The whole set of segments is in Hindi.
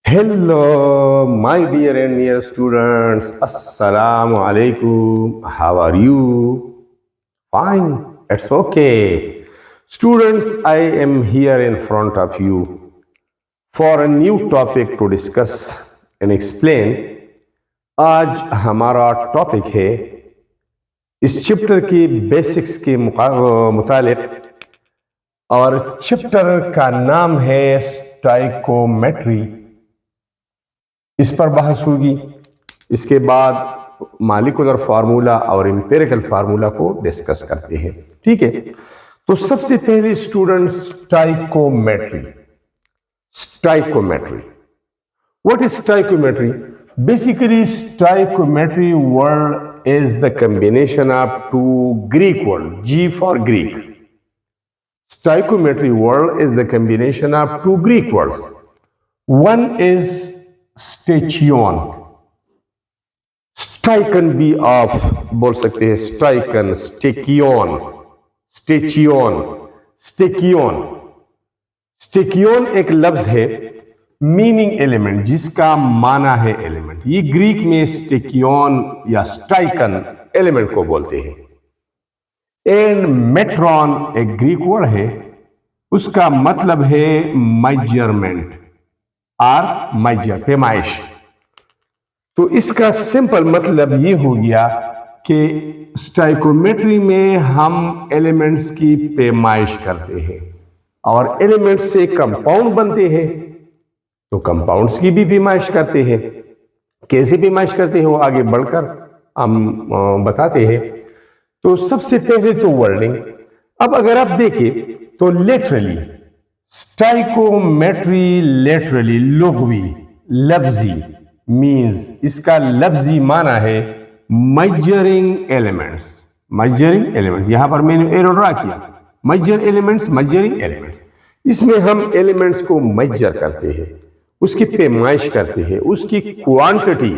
Hello, my dear and dear students. Assalamu alaikum. How are you? Fine. It's okay. Students, I am here in front of you for a new topic to discuss and explain. आज हमारा टॉपिक है इस चैप्टर की बेसिक्स के मुतालिक और चैप्टर का नाम है स्टाइकोमेट्री। इस पर बहस होगी। इसके बाद मॉलिक्यूलर फार्मूला और एम्पिरिकल फार्मूला को डिस्कस करते हैं। ठीक है, तो सबसे पहले student stoichiometry. What is stoichiometry? Basically stoichiometry word is the combination of two Greek word, G for Greek. Stoichiometry word is the combination of two Greek words. One is stoicheion, stoichion भी आप बोल सकते हैं, स्टाइकन, स्टेकियन, स्टेचियन, स्टेकियन। स्टेकियन एक लफ्ज है, मीनिंग एलिमेंट, जिसका माना है एलिमेंट। ये ग्रीक में स्टेकियन या स्टाइकन एलिमेंट को बोलते हैं। एंड मेट्रॉन एक ग्रीक वर्ड है, उसका मतलब है मेजरमेंट और मेजर, पैमाइश। तो इसका सिंपल मतलब ये हो गया कि स्टाइकोमेट्री में हम एलिमेंट्स की पैमाइश करते हैं और एलिमेंट्स से कंपाउंड बनते हैं, तो कंपाउंड्स की भी पैमाइश करते हैं। कैसे पैमाइश करते हैं वो आगे बढ़कर हम बताते हैं। तो सबसे पहले तो वर्डिंग। अब अगर आप देखें तो लेटरली स्टाइकोमेट्री, लेटरली लुगवी, लफ्जी मीन्स, इसका लफ्जी माना है मेजरिंग एलिमेंट्स। मेजरिंग एलिमेंट्स, यहां पर मैंने एरो ड्रा किया, मेजर एलिमेंट्स, मेजरिंग एलिमेंट्स। इसमें हम एलिमेंट्स को मेजर करते हैं, उसकी पैमाइश करते हैं, उसकी क्वांटिटी,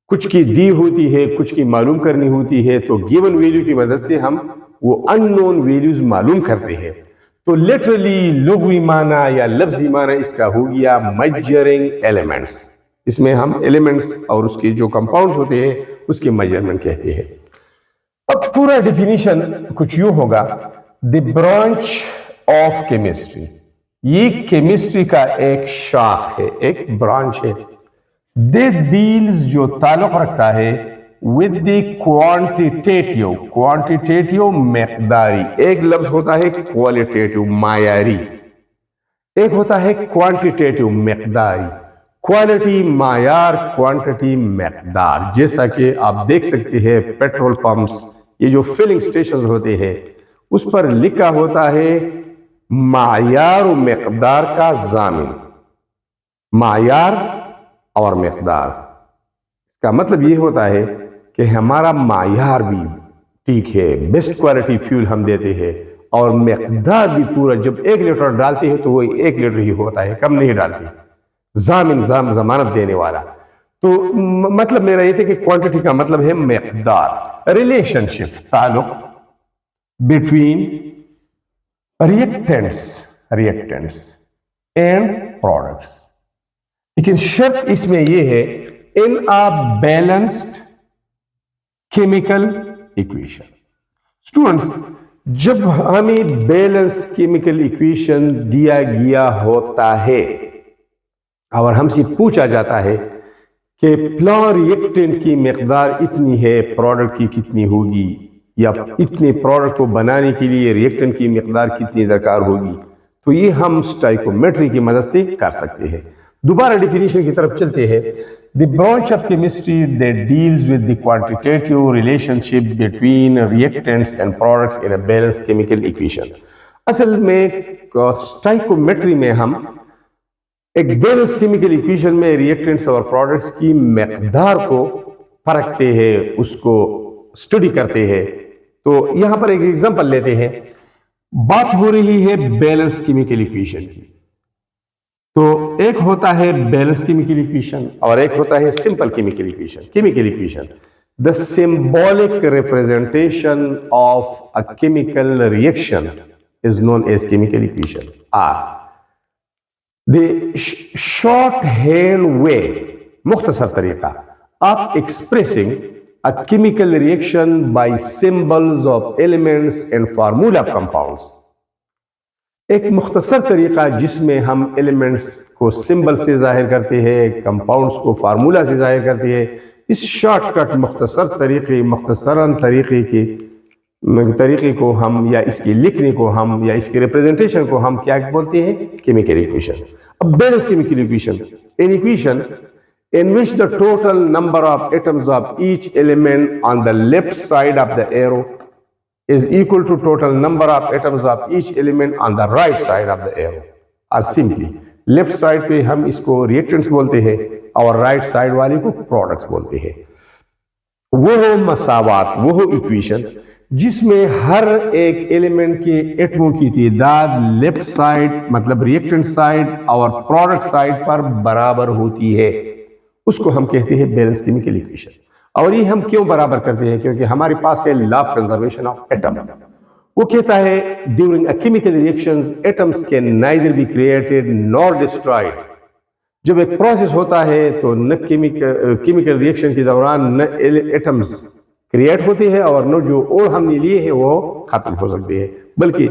कुछ की दी होती है, कुछ की मालूम करनी होती है, तो गिवन वैल्यू की मदद से हम वो अननोन वैल्यूज मालूम करते हैं। तो लिटरली लुगवी माना या लफ्जी माना इसका हो गया मेजरिंग एलिमेंट्स। इसमें हम एलिमेंट्स और उसके जो कंपाउंड्स होते हैं उसके मेजरमेंट कहते हैं। अब पूरा डिफिनीशन कुछ यूं होगा, द ब्रांच ऑफ केमिस्ट्री। ये केमिस्ट्री का एक शाख है, एक ब्रांच है। दे डील्स, जो ताल्लुक रखता है विद द क्वांटिटेटिव, क्वांटिटेटिव मकदारी। एक लफ्ज होता है क्वालिटेटिव, मायारी, एक होता है क्वांटिटेटिव, मकदारी। क्वालिटी मायार, क्वांटिटी मकदार। जैसा कि आप देख सकते हैं पेट्रोल पंप्स, ये जो फिलिंग स्टेशन होते हैं उस पर लिखा होता है मायार और मकदार का जामिन। मायार और मकदार, इसका मतलब ये होता है कि हमारा मायार भी ठीक है, बेस्ट क्वालिटी फ्यूल हम देते हैं, और मकदार भी पूरा, जब 1 लीटर डालते हैं तो वो 1 लीटर ही होता है, कम नहीं डालते। जामिन, जमानत देने वाला। तो मतलब मेरा ये था कि क्वांटिटी का मतलब है मकदार। रिलेशनशिप, ताल्लुक बिटवीन रिएक्टेंट्स एंड प्रोडक्ट्स। लेकिन शर्त इसमें यह है, in a balanced chemical equation. Students, जब हमें बैलेंस केमिकल इक्वेशन दिया गया होता है और हमसे पूछा जाता है कि फ्लॉ रिएक्टेंट की मकदार इतनी है, प्रोडक्ट की कितनी होगी, या इतने प्रोडक्ट को बनाने के लिए रिएक्टेंट की मकदार कितनी दरकार होगी, तो ये हम स्टाइकोमेट्री की मदद से कर सकते हैं। दोबारा डिफिनीशन की तरफ चलते हैं। The branch of chemistry that deals with the quantitative relationship between reactants and products in a balanced chemical equation. असल में स्टाइकोमेट्री में हम एक बैलेंस केमिकल इक्वेशन में रिएक्टेंट्स और प्रोडक्ट्स की मकदार को परखते हैं, उसको स्टडी करते हैं। तो यहां पर एक एग्जांपल लेते हैं। बात हो रही है बैलेंस केमिकल इक्वेशन की। तो एक होता है बैलेंस केमिकल इक्वेशन और एक होता है simple chemical equation. Chemical equation, the symbolic representation of a chemical reaction is known as chemical equation. R. The shorthand way, मुख्तसर तरीका of expressing a chemical reaction by symbols of elements and formula compounds. एक मुख्तसर तरीका जिसमें हम एलिमेंट्स को सिंबल से जाहिर करते हैं, कंपाउंड्स को फार्मूला से जाहिर करते हैं। इस शॉर्टकट मुख्तसरन तरीके को हम, या इसके लिखने को हम, या इसके रिप्रेजेंटेशन को हम क्या बोलते हैं? Chemical equation. अब balance chemical equation, an equation in which the total number of atoms of each element on the left side of the arrow is equal to total number of atoms of each element on the right side of the arrow, or simply left side पे हम इसको reactants बोलते हैं और right side वाले को products बोलते हैं। वो हो मसावात, वो हो इक्वेशन जिसमें हर एक एलिमेंट के एटमों की तादाद लेफ्ट साइड मतलब रिएक्टेंट साइड और प्रोडक्ट साइड पर बराबर होती है, उसको हम कहते हैं बैलेंस केमिकल इक्वेशन। और ये हम क्यों बराबर करते हैं? क्योंकि हमारे पास है law of conservation of atom. वो कहता है during a chemical reactions atoms can neither be created nor destroyed. जब एक प्रोसेस होता है तो न केमिकल रिएक्शन के दौरान न एटम्स क्रिएट होते हैं और न जो और हमने लिए हैं वो खत्म हो सकते हैं, बल्कि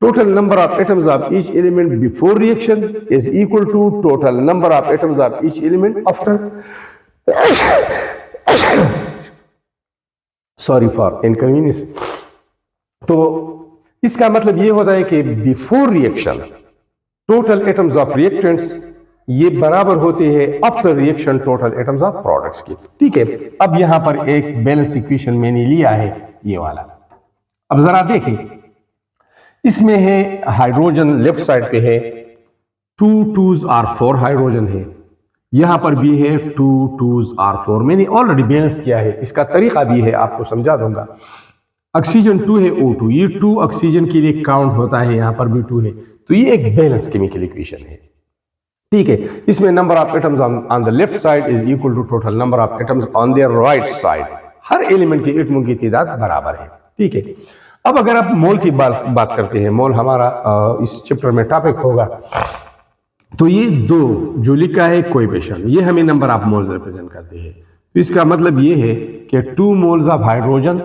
total number of atoms of each element before reaction is equal to total number of atoms of each element after sorry for inconvenience। तो इसका मतलब ये होता है कि before reaction total atoms of reactants ये बराबर होते हैं after reaction total atoms of products की। ठीक है, अब यहां पर एक बैलेंस इक्वेशन मैंने लिया है ये वाला। अब जरा देखें, इसमें है हाइड्रोजन लेफ्ट साइड पे है 2 2s और 4 हाइड्रोजन है, यहां पर भी है 2 2s और 4। मैंने ऑलरेडी बैलेंस किया है, इसका तरीका भी है, आपको समझा दूंगा। ऑक्सीजन 2 है O2, ये 2 ऑक्सीजन के लिए काउंट होता है, यहां पर भी 2 है, तो ये एक बैलेंस केमिकल इक्वेशन है। ठीक है, इसमें number of atoms on the left side is equal to total number of atoms on the right side. हर एलिमेंट के एटमों की तादाद बराबर है। ठीक है, अब अगर आप मोल की बात करते हैं, मोल हमारा इस चैप्टर में टॉपिक होगा, तो ये 2 जो लिखा है कोएफिशिएंट, ये हमें नंबर ऑफ मोल्स रिप्रेजेंट करते हैं। तो इसका मतलब ये है कि 2 moles of hydrogen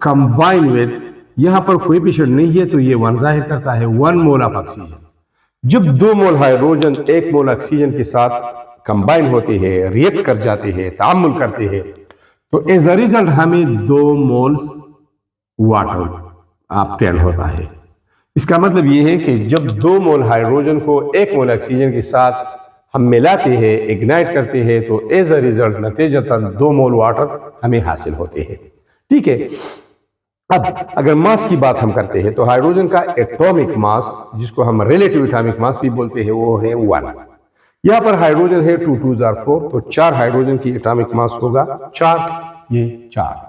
combine with, यहां पर कोएफिशिएंट नहीं है तो ये 1 जाहिर करता है 1 मोल ऑफ ऑक्सीजन। जब 2 मोल हाइड्रोजन 1 मोल ऑक्सीजन के साथ कंबाइन होते हैं, रिएक्ट कर जाते हैं, तामुल करते हैं, तो एज अ रिजल्ट हमें 2 मोल्स वाटर ऑब्टेन होता है। इसका मतलब यह है कि जब 2 मोल हाइड्रोजन को 1 मोल ऑक्सीजन के साथ हम मिलाते हैं, इग्नाइट करते हैं, तो एज अ रिजल्ट नतीजतन 2 मोल वाटर हमें हासिल होते हैं। ठीक है, अब अगर मास की बात हम करते हैं तो हाइड्रोजन का एटॉमिक मास, जिसको हम रिलेटिव एटॉमिक मास भी बोलते हैं, वो है 1। यहां पर हाइड्रोजन है 2 2s और 4, तो 4 हाइड्रोजन की एटॉमिक मास होगा 4, ये 4।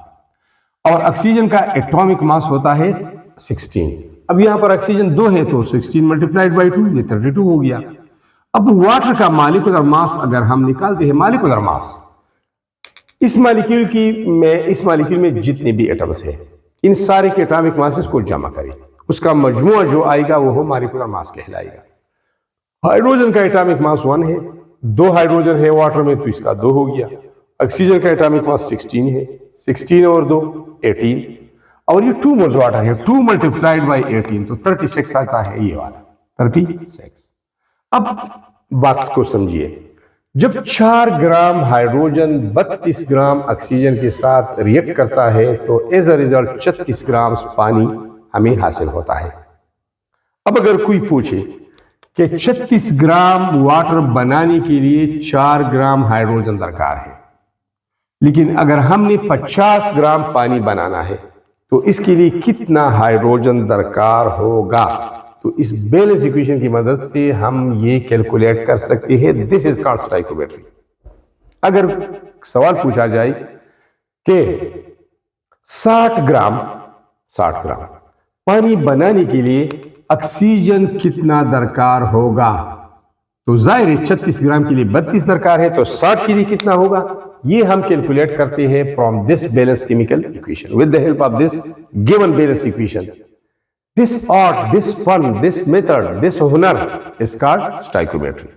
और ऑक्सीजन का एटॉमिक मास होता है 16। अब यहां पर ऑक्सीजन 2 है तो 16 मल्टीप्लाइड बाई 2, ये 32 हो गया। अब वाटर का मॉलिक्यूलर मास अगर हम निकालते हैं, मॉलिक्यूलर मास, इस मॉलिक्यूल में जितने भी एटम्स हैं, इन सारे के एटॉमिक मासेस को जमा करें, उसका मजमूआ जो आएगा वो मॉलिक्यूलर मास कहलाएगा। हाइड्रोजन का एटॉमिक मास 1 है, 2 हाइड्रोजन है वाटर में तो इसका 2 हो गया। ऑक्सीजन का एटॉमिक मास 16 है, 16 और 2 18, और ये 2 मोल्स वाटर है, 2 मल्टीप्लाइड बाई 18 तो 36 आता है, ये वाला 36। अब बात को समझिए, जब 4 ग्राम हाइड्रोजन 32 ग्राम ऑक्सीजन के साथ रिएक्ट करता है तो एज अ रिजल्ट 36 ग्राम पानी हमें हासिल होता है। अब अगर कोई पूछे कि 36 ग्राम वाटर बनाने के लिए 4 ग्राम हाइड्रोजन दरकार है, लेकिन अगर हमने 50 ग्राम पानी बनाना है तो इसके लिए कितना हाइड्रोजन दरकार होगा, तो इस बैलेंस इक्वेशन की मदद से हम ये कैलकुलेट कर सकते हैं। This is called stoichiometry. अगर सवाल पूछा जाए कि 60 ग्राम पानी बनाने के लिए ऑक्सीजन कितना दरकार होगा, तो जाहिर है 36 ग्राम के लिए 32 दरकार है, तो 60 के लिए कितना होगा, ये हम कैलकुलेट करते हैं from this balance chemical equation with the help of this given balance equation. This art, this fun, this method, this हुनर इज कॉल्ड स्टोइकोमेट्री।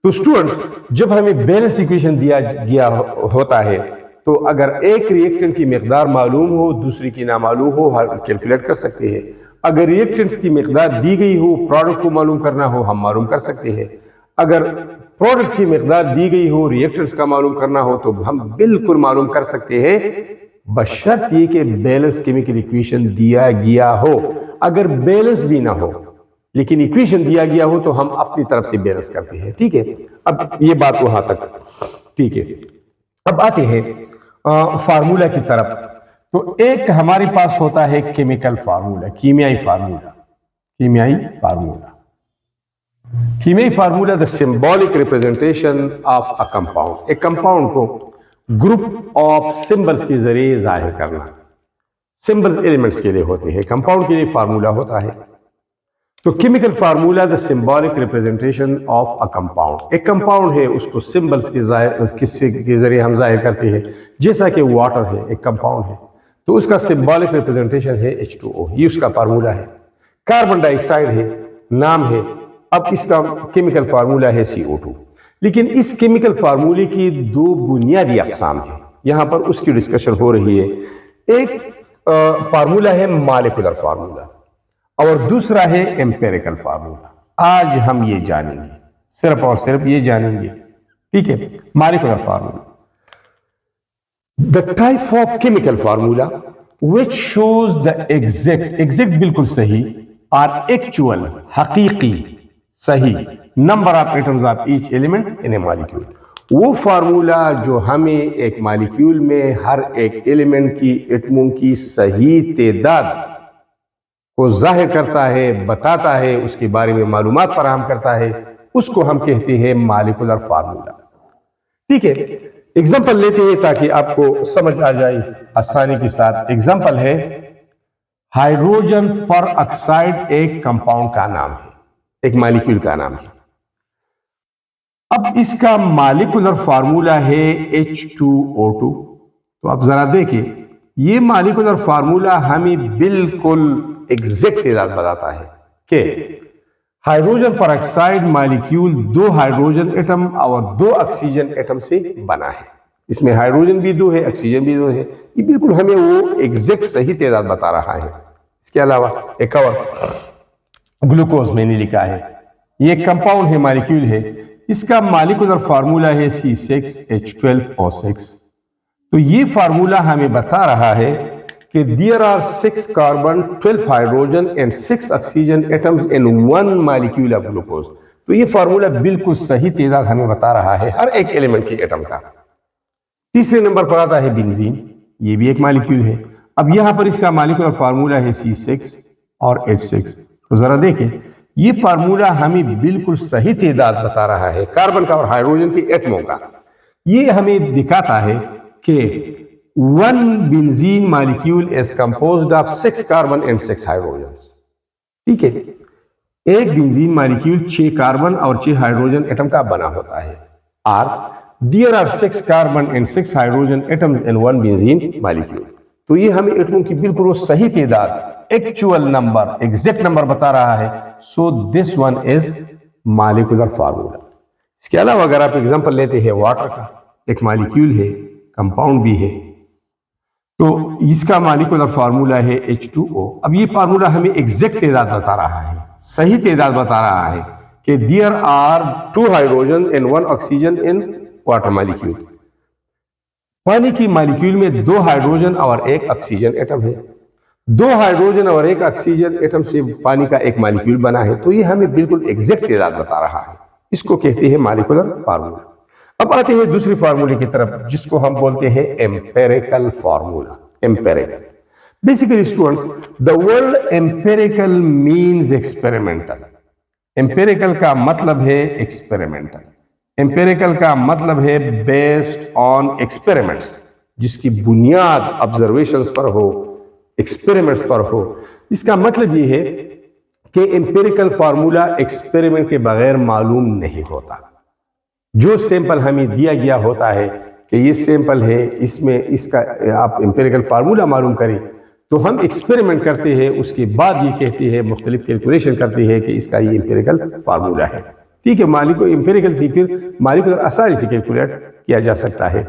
तो स्टूडेंट्स, जब हमें बैलेंस इक्वेशन दिया गया होता है तो अगर एक रिएक्टेंट की मिकदार मालूम हो, दूसरी की ना मालूम हो, हम कैलकुलेट कर सकते हैं। अगर रिएक्टेंट्स की मिकदार दी गई हो, प्रोडक्ट को मालूम करना हो, हम मालूम कर सकते हैं। अगर प्रोडक्ट की मिकदार दी गई हो, रिएक्टेंट्स का मालूम करना हो, तो हम बिल्कुल मालूम कर सकते हैं, बशर्त ये कि बैलेंस केमिकल इक्वेशन दिया गया हो। अगर बैलेंस भी ना हो लेकिन इक्वेशन दिया गया हो तो हम अपनी तरफ से बैलेंस करते हैं। ठीक है, अब ये बात वहां तक ठीक है। अब आते हैं फार्मूला की तरफ। तो एक हमारे पास होता है केमिकल फार्मूला, कीमियाई फार्मूला। कीमियाई फार्मूला, कीमियाई formula the symbolic representation of a compound. एक कंपाउंड को ग्रुप ऑफ सिंबल्स के जरिए जाहिर करना। सिंबल्स एलिमेंट्स के लिए होते हैं, कंपाउंड के लिए फार्मूला होता है। तो chemical formula the symbolic representation of a compound. एक कंपाउंड है, उसको सिंबल्स के जरिए हम जाहिर करते हैं। जैसा कि वाटर है, एक कंपाउंड है, तो उसका सिंबॉलिक रिप्रेजेंटेशन है H2O, ये उसका फार्मूला है। कार्बन डाइऑक्साइड है, नाम है, अब इसका केमिकल फार्मूला है CO2। लेकिन इस केमिकल फार्मूले की दो बुनियादी अक़साम है, यहां पर उसकी डिस्कशन हो रही है। एक फार्मूला है मॉलिक्यूलर फार्मूला और दूसरा है एम्पिरिकल फार्मूला। आज हम ये जानेंगे, सिर्फ और सिर्फ ये जानेंगे। ठीक है, molecular formula, the type of chemical formula which shows the exact बिल्कुल सही और एक्चुअल हकीकी सही number of atoms of each element in A molecule. वो फार्मूला जो हमें एक मॉलिक्यूल में हर एक एलिमेंट की एटमों की सही तादाद को जाहिर करता है, बताता है, उसके बारे में मालूमात फराहम करता है, उसको हम कहते हैं मॉलिक्यूलर फार्मूला। ठीक है, एग्जांपल लेते हैं ताकि आपको समझ आ जाए आसानी के साथ। एग्जांपल है हाइड्रोजन पर ऑक्साइड, एक कंपाउंड का नाम है, एक मॉलिक्यूल का नाम है। अब इसका मॉलिक्यूलर फार्मूला है H2O2। तो आप जरा देखिए, ये मॉलिक्यूलर फार्मूला हमें बिल्कुल एग्जैक्ट तादाद बताता है कि हाइड्रोजन पर ऑक्साइड मॉलिक्यूल 2 हाइड्रोजन एटम और 2 ऑक्सीजन एटम से बना है। इसमें हाइड्रोजन भी 2 है, ऑक्सीजन भी 2 है। ये बिल्कुल हमें वो एग्जैक्ट सही तादाद बता रहा है। इसके अलावा एक और ग्लूकोज मैंने लिखा है, ये कंपाउंड है, मॉलिक्यूल है, इसका मॉलिक्यूलर फार्मूला है C6H12O6। तो ये फार्मूला हमें बता रहा है कि there are 6 carbon, 12 hydrogen and 6 oxygen atoms in 1 molecule of glucose. तो ये फार्मूला बिल्कुल सही तादाद हमें बता रहा है हर एक एलिमेंट की एटम का। तीसरे नंबर पर आता है बेंजीन, ये भी एक मॉलिक्यूल है। अब यहां पर इसका मॉलिक्यूलर फार्मूला है C6 और H6। तो जरा देखें, ये फार्मूला हमें बिल्कुल सही तादाद बता रहा है कार्बन का और हाइड्रोजन की एटमों का। ये हमें दिखाता है कि 1 benzene molecule is composed of 6 carbon and 6 hydrogen. ठीक है, एक बेंजीन मॉलिक्यूल 6 कार्बन और 6 हाइड्रोजन एटम का बना होता है। और there are 6 carbon and 6 hydrogen atoms in 1 benzene molecule. तो ये हमें एटमों की बिल्कुल वो सही तादाद, एक्चुअल नंबर, एग्जैक्ट नंबर बता रहा है। So this one is molecular formula. इसके अलावा अगर आप एग्जांपल लेते हैं वाटर का, एक मॉलिक्यूल है, कंपाउंड भी है, तो इसका मॉलिक्यूलर फार्मूला है H2O। अब ये फार्मूला हमें एग्जैक्ट तादाद बता रहा है, सही तादाद बता रहा है कि there are 2 hydrogen and 1 oxygen in water molecule. पानी की मॉलिक्यूल में 2 हाइड्रोजन और 1 ऑक्सीजन एटम है। 2 हाइड्रोजन और 1 ऑक्सीजन एटम से पानी का एक मॉलिक्यूल बना है। तो ये हमें बिल्कुल एग्जैक्ट तादाद बता रहा है, इसको कहते हैं मॉलिक्यूलर फार्मूला। अब आते हैं दूसरी फार्मूले की तरफ, जिसको हम बोलते हैं empirical formula. Empirical, basically students, the word empirical means experimental. Empirical का मतलब है एक्सपेरिमेंटल। एम्पिरिकल का मतलब है बेस्ड ऑन एक्सपेरिमेंट्स, जिसकी बुनियाद ऑब्जर्वेशंस पर हो, एक्सपेरिमेंट्स पर हो। इसका मतलब यह है कि एम्पिरिकल फार्मूला एक्सपेरिमेंट के बगैर मालूम नहीं होता। जो सैंपल हमें दिया गया होता है कि ये सैंपल है, इसमें इसका आप एम्पिरिकल फार्मूला मालूम करें, तो हम एक्सपेरिमेंट करते हैं, उसके बाद ये कहते हैं, मुख्तलिफ कैलकुलेशन करते हैं कि इसका ये एम्पिरिकल फार्मूला है। ठीक है, मालिक को एम्पिरिकल से फिर मालिक को आसानी से कैलकुलेट किया जा सकता है।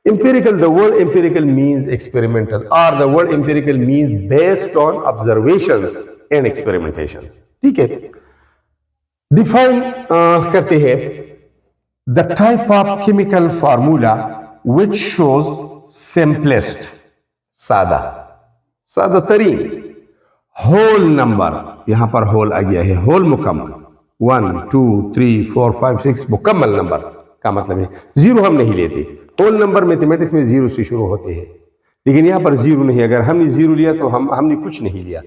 Empirical, the word empirical means experimental, और the word empirical means based on observations and experimentations. ठीक है, डिफाइन करते हैं the type of chemical formula which shows simplest, सादा, सादा तरीन, होल नंबर, यहां पर होल आ गया है, होल मुकम्मल, 1 2 3 4 5 6 मुकम्मल नंबर का मतलब है, जीरो हम नहीं लेते। होल नंबर मैथमेटिक्स में जीरो से शुरू होते हैं, लेकिन यहां पर जीरो नहीं। अगर हमने जीरो लिया तो हमने कुछ नहीं लिया,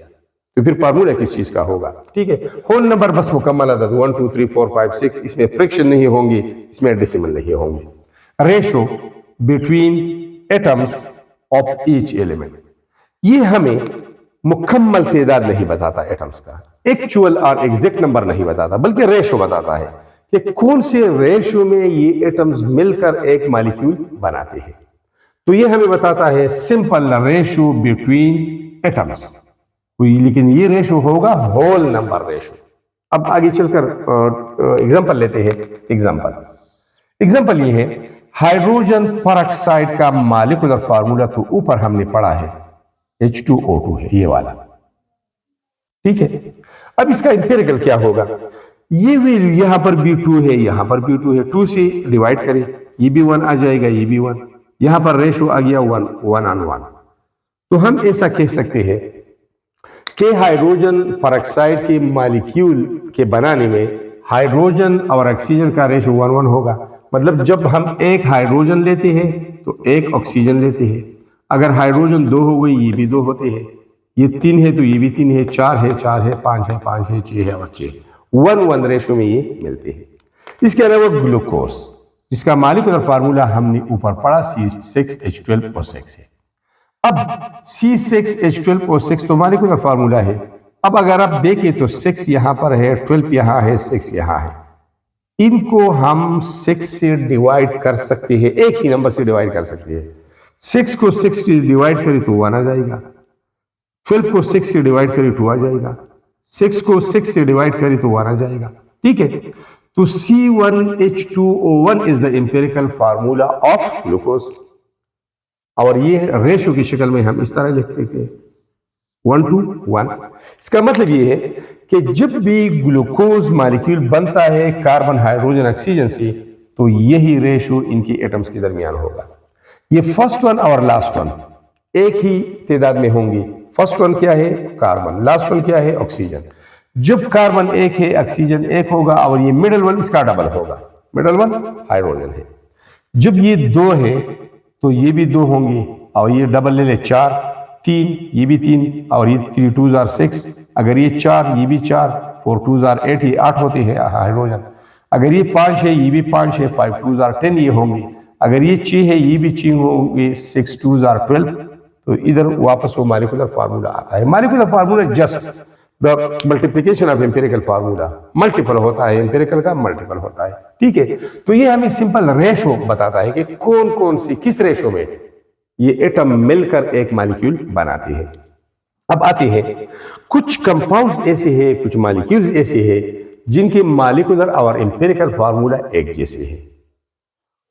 तो फिर फार्मूला किस चीज का होगा? ठीक है, होल नंबर बस मुकम्मल अदद 1 2 3 4 5 6, इसमें फ्रैक्शन नहीं होंगे, इसमें डेसिमल नहीं होंगे। Ratio between atoms of each element, ये हमें मुकम्मल तादाद नहीं बताता एटम्स का, एक्चुअल और एग्जैक्ट नंबर नहीं बताता, बल्कि रेशो बताता है कि कौन से रेशो में ये एटम्स मिलकर एक मॉलिक्यूल बनाते हैं। तो ये हमें बताता है सिंपल रेशो बिटवीन एटम्स, लेकिन ये रेशो होगा होल नंबर रेशो। अब आगे चलकर एग्जांपल लेते हैं। एग्जांपल ये है, हाइड्रोजन परऑक्साइड का मॉलिक्यूलर फार्मूला तो ऊपर हमने पढ़ा है, H2O2 है ये वाला। ठीक है, अब इसका एम्पिरिकल क्या होगा? ये वैल्यू यहां पर B2 है, यहां पर B2 है, 2 से डिवाइड करें, ये भी 1 आ जाएगा, ये भी 1, यहां पर रेशो आ गया 1:1। तो हम ऐसा कह सकते हैं कि हाइड्रोजन परऑक्साइड के मॉलिक्यूल के बनाने में हाइड्रोजन और ऑक्सीजन का रेशो 1:1 होगा। मतलब जब हम एक हाइड्रोजन लेते हैं तो एक ऑक्सीजन लेते हैं, अगर हाइड्रोजन 2 हो गई, ये भी 2 होते हैं, ये 3 है तो ये भी 3 है, 4 है 4 है, 5 है 5 है, 6 है और 6, 1:1 रेशो में ये मिलते हैं। इसके अलावा ग्लूकोज, जिसका मॉलिक्यूलर फार्मूला हमने ऊपर पढ़ा, C6H12O6 है। अब C6H12O6 तो मॉलिक्यूलर फार्मूला है। अब अगर आप देखें तो 6 यहां पर है, 12 यहां है, 6 यहां है, इनको हम 6 से डिवाइड कर सकते हैं, एक ही नंबर से डिवाइड कर सकते हैं। 6 को 6 से डिवाइड करें तो 1 आ जाएगा, 12 को 6 से डिवाइड करें 2 आ जाएगा, 6 को 6 से डिवाइड करें तो 1 आ जाएगा। ठीक है, तो C1H2O1 is the empirical formula of glucose, और ये रेशो की शक्ल में हम इस तरह लिखते थे 1:1। इसका मतलब ये है कि जब भी ग्लूकोज मॉलिक्यूल बनता है कार्बन हाइड्रोजन ऑक्सीजन से, तो यही रेशो इनकी एटम्स के दरमियान होगा। ये फर्स्ट वन और लास्ट वन एक ही तादाद में होंगी। फर्स्ट वन क्या है? कार्बन। लास्ट वन क्या है? ऑक्सीजन। जब कार्बन एक है, ऑक्सीजन एक होगा, और ये मिडल वन इसका डबल होगा, मिडल वन हाइड्रोजन है। जब ये 2 है तो ये भी 2 होंगे, और ये डबल ले ले 4, 3, ये भी 3, और ये 3 2s are 6, अगर ये 4, ये भी 4, 4 2s are 8, ये 8 होते हैं हाइड्रोजन। अगर ये 5 है, ये भी 5 है, 5 2s are 10 ये होंगे। अगर ये 6 है, ये भी 6 होंगे, 6 2s are 12। तो इधर वापस वो मॉलिक्यूलर फार्मूला आता है। Molecular formula just the multiplication of empirical formula, multiple होता है, एम्पिरिकल का मल्टीपल होता है। ठीक है, तो ये हमें सिंपल रेशो बताता है कि कौन कौन सी किस रेशो में ये एटम मिलकर एक मॉलिक्यूल बनाते हैं। अब आते हैं कुछ कंपाउंड्स ऐसे हैं, कुछ मॉलिक्यूल्स ऐसे हैं जिनके मॉलिक्यूलर और एम्पिरिकल फार्मूला एक जैसे हैं,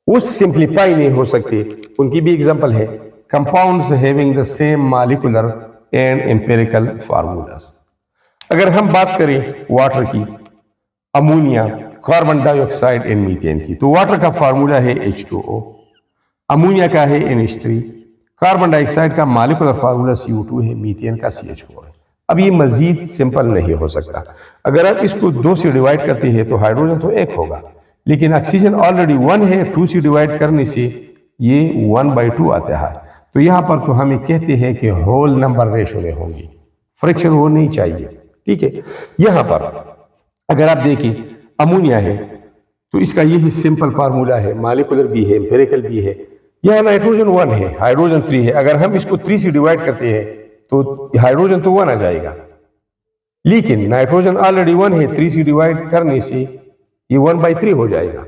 वो सिंप्लीफाई नहीं हो सकते। उनकी भी एग्जांपल है compounds having the same molecular and empirical formulas. अगर हम बात करें वाटर की, ammonia, carbon dioxide and methane की, तो वाटर का फार्मूला है H2O, अमोनिया का है NH3, कार्बन डाइऑक्साइड का मॉलिक्यूलर फार्मूला CO2 है, मीथेन का CH4 है। अब ये मजीद सिंपल नहीं हो सकता। अगर आप इसको 2 से डिवाइड करते हैं तो हाइड्रोजन तो 1 होगा, लेकिन ऑक्सीजन ऑलरेडी 1 है, 2 से डिवाइड करने से ये 1/2 आता है। तो यहां पर तो हमें कहते हैं कि होल नंबर रेशो में होंगी, फ्रैक्शन होनी चाहिए। ठीक है, यहां पर अगर आप देखें अमोनिया है तो इसका यही सिंपल फार्मूला है, मॉलिक्यूलर भी है, एम्पिरिकल भी है। यह नाइट्रोजन 1 है, हाइड्रोजन 3 है, अगर हम इसको 3 से डिवाइड करते हैं तो हाइड्रोजन तो 1 आ जाएगा, लेकिन नाइट्रोजन ऑलरेडी 1 है, 3 से डिवाइड करने से ये 1/3 हो जाएगा,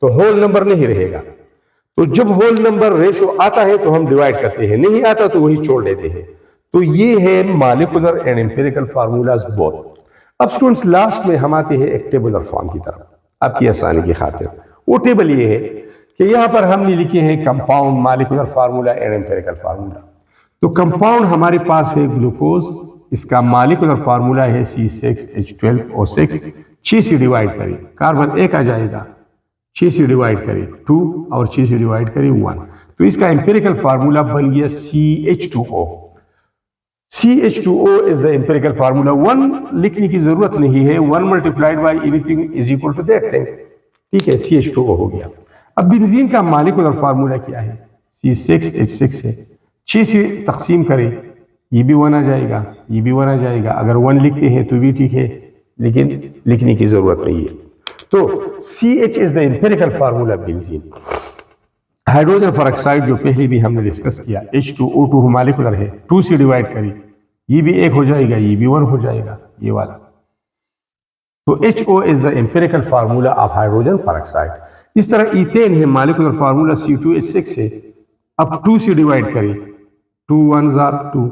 तो होल नंबर नहीं रहेगा। तो जब होल नंबर रेशो आता है तो हम डिवाइड करते हैं, नहीं आता तो वही छोड़ देते हैं। तो ये है molecular and empirical formulas both. अब स्टूडेंट्स लास्ट में हम आते हैं एक टेबुलर फॉर्म की तरफ, आपकी आसानी की खातिर। वो टेबल ये है कि यहाँ पर हमने लिखे हैं compound, molecular formula and empirical formula. तो कंपाउंड हमारे पास है ग्लूकोज, इसका मॉलिक्यूलर फार्मूला है C6H12O6। 6 से डिवाइड करें, कार्बन 1 आ जाएगा, 6 से डिवाइड करें 2 और 6 से डिवाइड करें 1, तो इसका एम्पिरिकल फार्मूला बन गया CH2O। CH2O is the empirical formula. 1 लिखने की जरूरत नहीं है, 1 multiplied by anything is equal to that thing, ठीक है, CH2O हो गया। अब बेंजीन का मॉलिक्यूलर फार्मूला क्या है? C6H6 है, 6 से तकसीम करें, ये भी 1 आ जाएगा, ये भी 1 आ जाएगा। अगर 1 लिखते हैं तो भी ठीक है, लेकिन लिखने की जरूरत नहीं है। तो CH is the empirical formula benzene. Hydrogen peroxide जो पहले भी हमने डिस्कस किया, H2O2 मॉलिक्यूलर है, 2 से डिवाइड करें, ये भी 1 हो जाएगा, ये भी 1 हो जाएगा, ये वाला। तो HO is the empirical formula of hydrogen peroxide. इस तरह ईथेन है, मॉलिक्यूलर फार्मूला C2H6 है। अब 2 से डिवाइड करें, 2 1s are 2,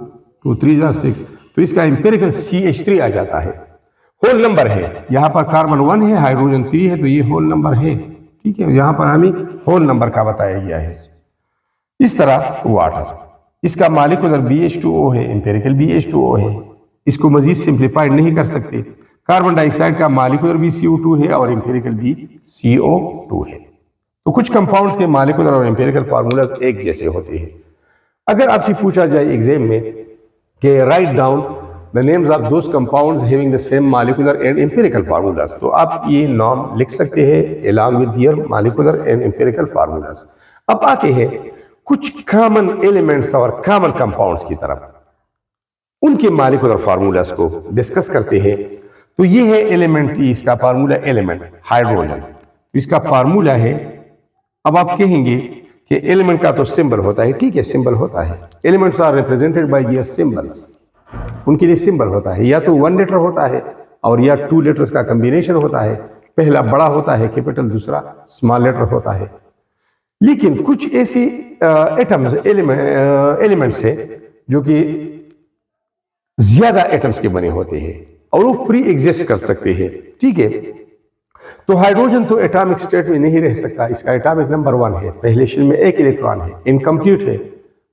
2 3s are 6, तो इसका एम्पिरिकल CH3 आ जाता है। होल नंबर है, यहाँ पर कार्बन 1 है, हाइड्रोजन 3 है, तो ये होल नंबर है, ठीक है। यहाँ पर हमें होल नंबर का बताया गया है। इस तरह वाटर, इसका मॉलिक्यूलर BH2O है, एम्पिरिकल BH2O है, इसको मजीद सिंप्लीफाइड नहीं कर सकते। कार्बन डाइऑक्साइड का मॉलिक्यूलर भी CO2 है और एम्पिरिकल भी CO2 है। तो कुछ कंपाउंड्स के मॉलिक्यूलर और एम्पिरिकल फार्मूलाज एक जैसे होते हैं। अगर आपसे पूछा जाए एग्जाम में कि write down the names of those compounds having the same molecular and empirical formulas, तो आप ये नाम लिख सकते हैं along with their molecular and empirical formulas. अब आते हैं कुछ कॉमन एलिमेंट्स और कॉमन कंपाउंड्स की तरफ, उनके मॉलिक्यूलर फार्मूलाज को डिस्कस करते हैं। तो ये है एलिमेंट, इसका फार्मूला एलिमेंट हाइड्रोजन, इसका फार्मूला है। अब आप कहेंगे कि एलिमेंट का तो सिंबल होता है, ठीक है, सिंबल होता है। Elements are represented by their symbols, उनके लिए सिंबल होता है, या तो 1 लेटर होता है और या 2 लेटर्स का कॉम्बिनेशन होता है। पहला बड़ा होता है कैपिटल, दूसरा स्मॉल लेटर होता है। लेकिन कुछ ऐसी एटम्स एलिमेंट्स है जो कि ज्यादा एटम्स के बने होते हैं और वो प्री एग्जिस्ट कर सकते हैं, ठीक है। तो हाइड्रोजन तो एटॉमिक स्टेट में नहीं रह सकता, इसका एटॉमिक नंबर 1 है, पहले शेल में 1 इलेक्ट्रॉन है, इनकम्प्लीट है।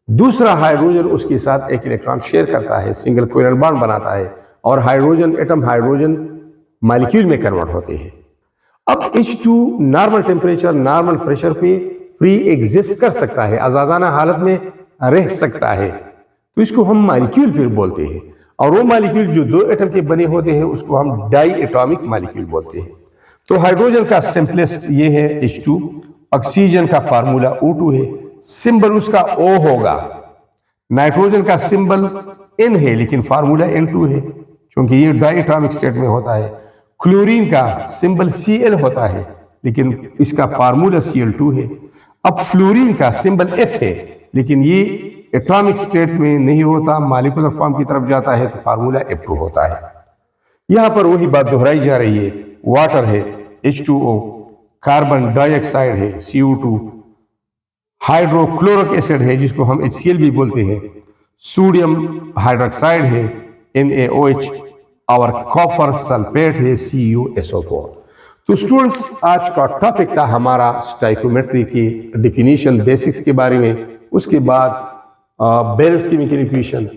दूसरा हाइड्रोजन उसके साथ 1 इलेक्ट्रॉन शेयर करता है, सिंगल कोवेलेंट बॉन्ड बनाता है और हाइड्रोजन एटम हाइड्रोजन मॉलिक्यूल में कन्वर्ट होते हैं। अब H2 normal temperature normal pressure पे प्री एग्जिस्ट कर सकता है, आजादाना हालत में रह सकता है, तो इसको हम मॉलिक्यूल फिर बोलते हैं। और वो मॉलिक्यूल जो 2 एटम के बने होते हैं उसको हम डाई एटॉमिक मॉलिक्यूल बोलते हैं। तो हाइड्रोजन का सिंपलेस्ट ये है H2, ऑक्सीजन का फार्मूला O2 है, सिंबल उसका O होगा। नाइट्रोजन का सिंबल N है लेकिन फार्मूला N2 है क्योंकि ये डाई एटॉमिक स्टेट में होता है। क्लोरीन का सिंबल Cl होता है लेकिन इसका फार्मूला Cl2 है। अब फ्लोरीन का सिंबल F है लेकिन ये एटॉमिक स्टेट में नहीं होता, मॉलिक्यूलर फॉर्म की तरफ जाता है, तो फार्मूला F2 होता है। यहां पर वही बात दोहराई जा रही है, वाटर है H2O, कार्बन डाइऑक्साइड है CO2, हाइड्रोक्लोरिक एसिड है जिसको हम HCl भी बोलते हैं, सोडियम हाइड्रोक्साइड है NaOH और कॉपर सल्फेट है CuSO4। तो स्टूडेंट्स आज का टॉपिक था हमारा स्टाइकोमेट्री की डिफिनीशन बेसिक्स के बारे में, उसके बाद बेल्स केमिकल इक्वेशन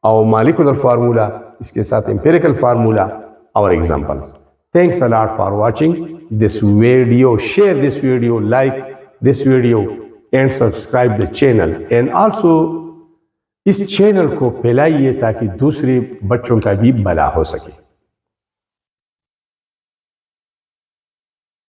और मॉलिक्यूलर फार्मूला, इसके साथ एम्पिरिकल फार्मूला और examples. Thanks a lot for watching this video. Share this video, like this video and subscribe the channel. And also इस चैनल को फैलाइए ताकि दूसरे बच्चों का भी भला हो सके।